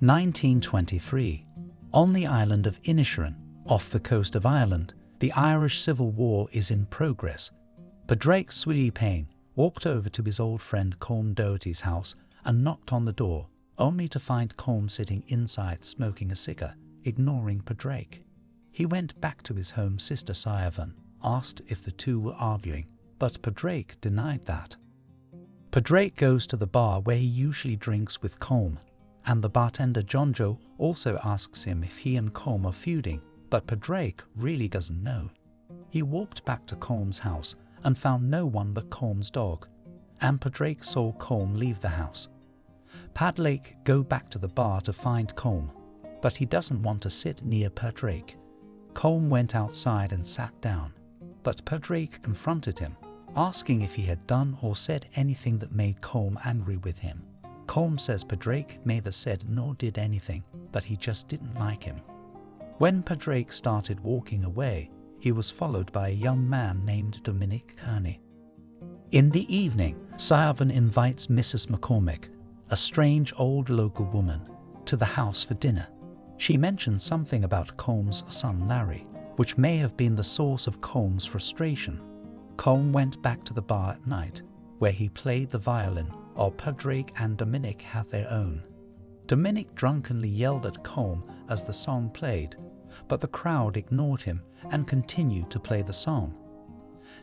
1923. On the island of Inisherin, off the coast of Ireland, the Irish Civil War is in progress. Padrake Payne walked over to his old friend Colm Doherty's house and knocked on the door, only to find Colm sitting inside smoking a cigar, ignoring Padrake. He went back to his home sister Siobhan, asked if the two were arguing, but Padrake denied that. Padrake goes to the bar where he usually drinks with Colm, and the bartender John Joe also asks him if he and Colm are feuding, but Padrake really doesn't know. He walked back to Colm's house and found no one but Colm's dog, and Padrake saw Colm leave the house. Padrake go back to the bar to find Colm, but he doesn't want to sit near Padrake. Colm went outside and sat down, but Padrake confronted him, asking if he had done or said anything that made Colm angry with him. Colm says Padrake neither said nor did anything, but he just didn't like him. When Padrake started walking away, he was followed by a young man named Dominic Kearney. In the evening, Siobhan invites Mrs. McCormick, a strange old local woman, to the house for dinner. She mentions something about Colm's son Larry, which may have been the source of Colm's frustration. Colm went back to the bar at night, where he played the violin, while Padrake and Dominic had their own. Dominic drunkenly yelled at Colm as the song played, but the crowd ignored him and continued to play the song.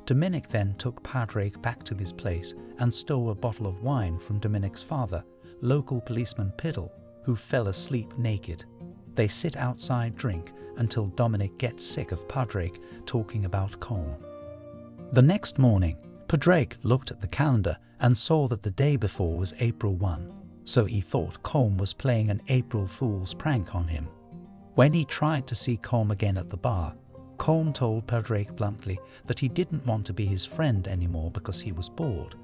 Dominic then took Padrake back to his place and stole a bottle of wine from Dominic's father, local policeman Piddle, who fell asleep naked. They sit outside drink until Dominic gets sick of Padrake talking about Colm. The next morning, Padrake looked at the calendar and saw that the day before was April 1, so he thought Colm was playing an April Fool's prank on him. When he tried to see Colm again at the bar, Colm told Padrake bluntly that he didn't want to be his friend anymore because he was bored.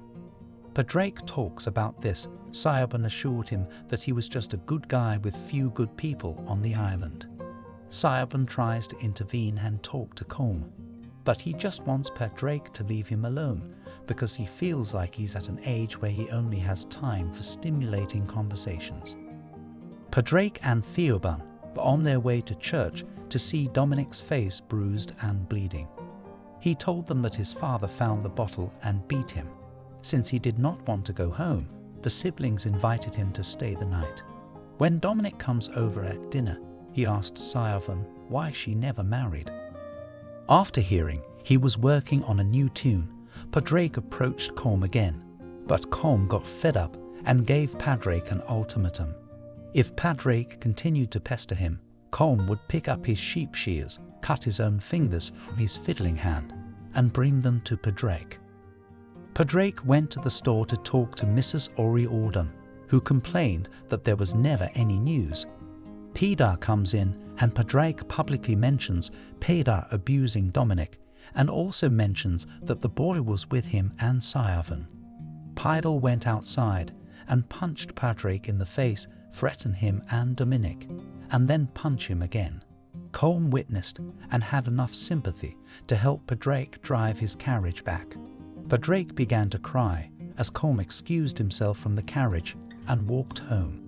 Padrake talks about this. Siobhan assured him that he was just a good guy with few good people on the island. Siobhan tries to intervene and talk to Colm, but he just wants Padrake to leave him alone because he feels like he's at an age where he only has time for stimulating conversations. Padrake and Theoban were on their way to church to see Dominic's face bruised and bleeding. He told them that his father found the bottle and beat him. Since he did not want to go home, the siblings invited him to stay the night. When Dominic comes over at dinner, he asked Siobhan why she never married. After hearing he was working on a new tune, Padrake approached Colm again, but Colm got fed up and gave Padrake an ultimatum. If Padrake continued to pester him, Colm would pick up his sheep shears, cut his own fingers from his fiddling hand, and bring them to Padrake. Padrake went to the store to talk to Mrs. O'Riordan, who complained that there was never any news. Padrake comes in and Padrake publicly mentions Padrake abusing Dominic and also mentions that the boy was with him and Siobhan. Padrake went outside and punched Padrake in the face, threatened him and Dominic, and then punched him again. Colm witnessed and had enough sympathy to help Padrake drive his carriage back. Padrake began to cry as Colm excused himself from the carriage and walked home.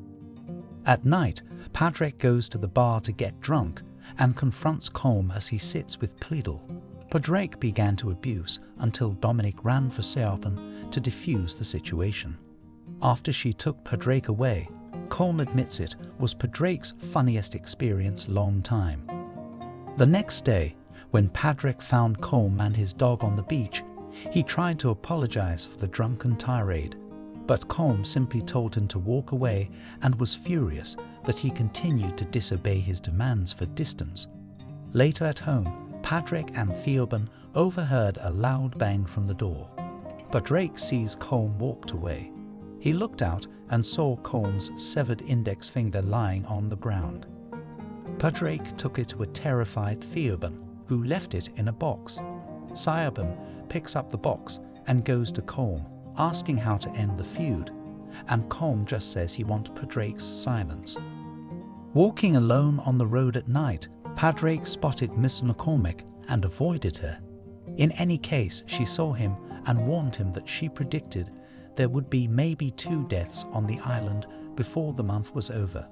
At night, Padrake goes to the bar to get drunk and confronts Colm as he sits with Pleadle. Padrake began to abuse until Dominic ran for Siobhan to defuse the situation. After she took Padrake away, Colm admits it was Padrake's funniest experience long time. The next day, when Padrake found Colm and his dog on the beach, he tried to apologize for the drunken tirade, but Colm simply told him to walk away and was furious that he continued to disobey his demands for distance. Later at home, Padrake and Theoban overheard a loud bang from the door. Padrake sees Colm walked away. He looked out and saw Colm's severed index finger lying on the ground. Padrake took it to a terrified Theoban, who left it in a box. Siobhan picks up the box and goes to Colm, asking how to end the feud, and Colm just says he wants Padrake's silence. Walking alone on the road at night, Padrake spotted Miss McCormick and avoided her. In any case, she saw him and warned him that she predicted there would be maybe 2 deaths on the island before the month was over.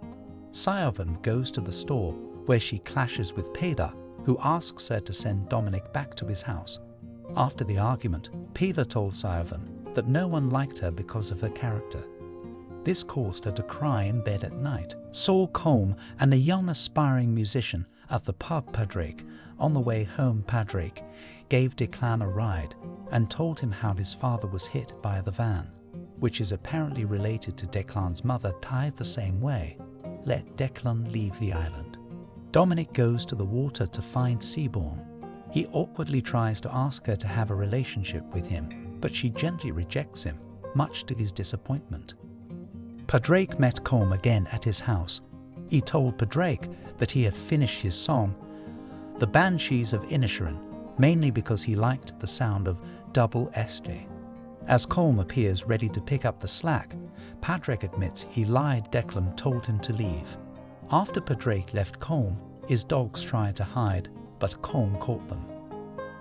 Siovan goes to the store where she clashes with Peter, who asks her to send Dominic back to his house. After the argument, Peter told Siovan that no one liked her because of her character. This caused her to cry in bed at night. Saw Colm and a young aspiring musician at the pub Padrake. On the way home, Padrake gave Declan a ride and told him how his father was hit by the van, which is apparently related to Declan's mother tied the same way. Let Declan leave the island. Dominic goes to the water to find Seaborn. He awkwardly tries to ask her to have a relationship with him, but she gently rejects him, much to his disappointment. Padrake met Colm again at his house. He told Padrake that he had finished his song, The Banshees of Inisherin, mainly because he liked the sound of double SJ. As Colm appears ready to pick up the slack, Padrake admits he lied. Declan told him to leave. After Padrake left Colm, his dogs tried to hide, but Colm caught them.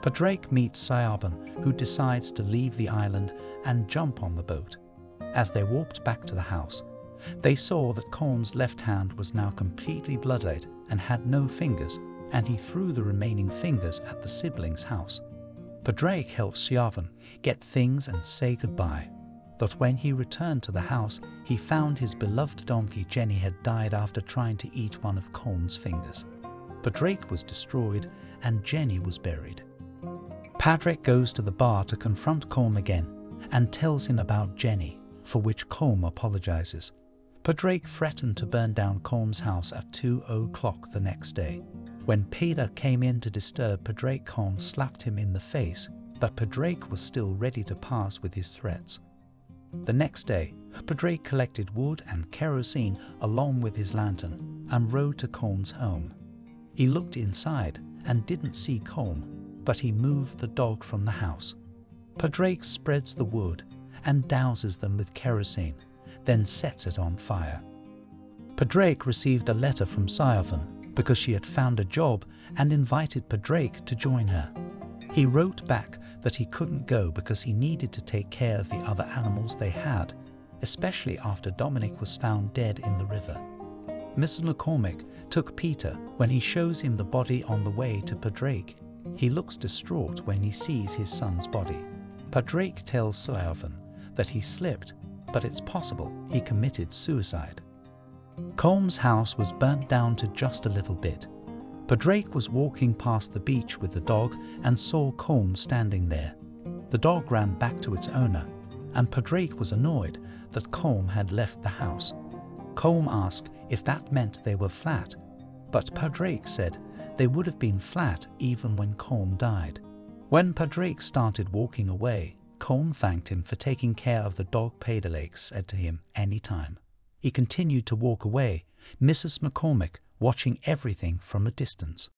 Padrake meets Sioban, who decides to leave the island and jump on the boat. As they walked back to the house, they saw that Colm's left hand was now completely bloodied and had no fingers, and he threw the remaining fingers at the siblings' house. Padrake helps Sioban get things and say goodbye, but when he returned to the house, he found his beloved donkey Jenny had died after trying to eat one of Colm's fingers. Padrake was destroyed and Jenny was buried. Padrek goes to the bar to confront Colm again and tells him about Jenny, for which Colm apologizes. Padrake threatened to burn down Colm's house at 2:00 the next day. When Peter came in to disturb Padrake, Colm slapped him in the face, but Padrake was still ready to pass with his threats. The next day, Padrake collected wood and kerosene along with his lantern and rode to Colm's home. He looked inside and didn't see Colm, but he moved the dog from the house. Padrake spreads the wood and douses them with kerosene, then sets it on fire. Padrake received a letter from Siovan because she had found a job and invited Padrake to join her. He wrote back that he couldn't go because he needed to take care of the other animals they had, especially after Dominic was found dead in the river. Mr. McCormick took Peter when he shows him the body on the way to Padrake. He looks distraught when he sees his son's body. Padrake tells Siovan that he slipped, but it's possible he committed suicide. Colm's house was burnt down to just a little bit. Padrake was walking past the beach with the dog and saw Colm standing there. The dog ran back to its owner, and Padrake was annoyed that Colm had left the house. Colm asked if that meant they were flat, but Padrake said they would have been flat even when Colm died. When Padrake started walking away, Colm thanked him for taking care of the dog. Padrake said to him any time. He continued to walk away, Mrs. McCormick watching everything from a distance.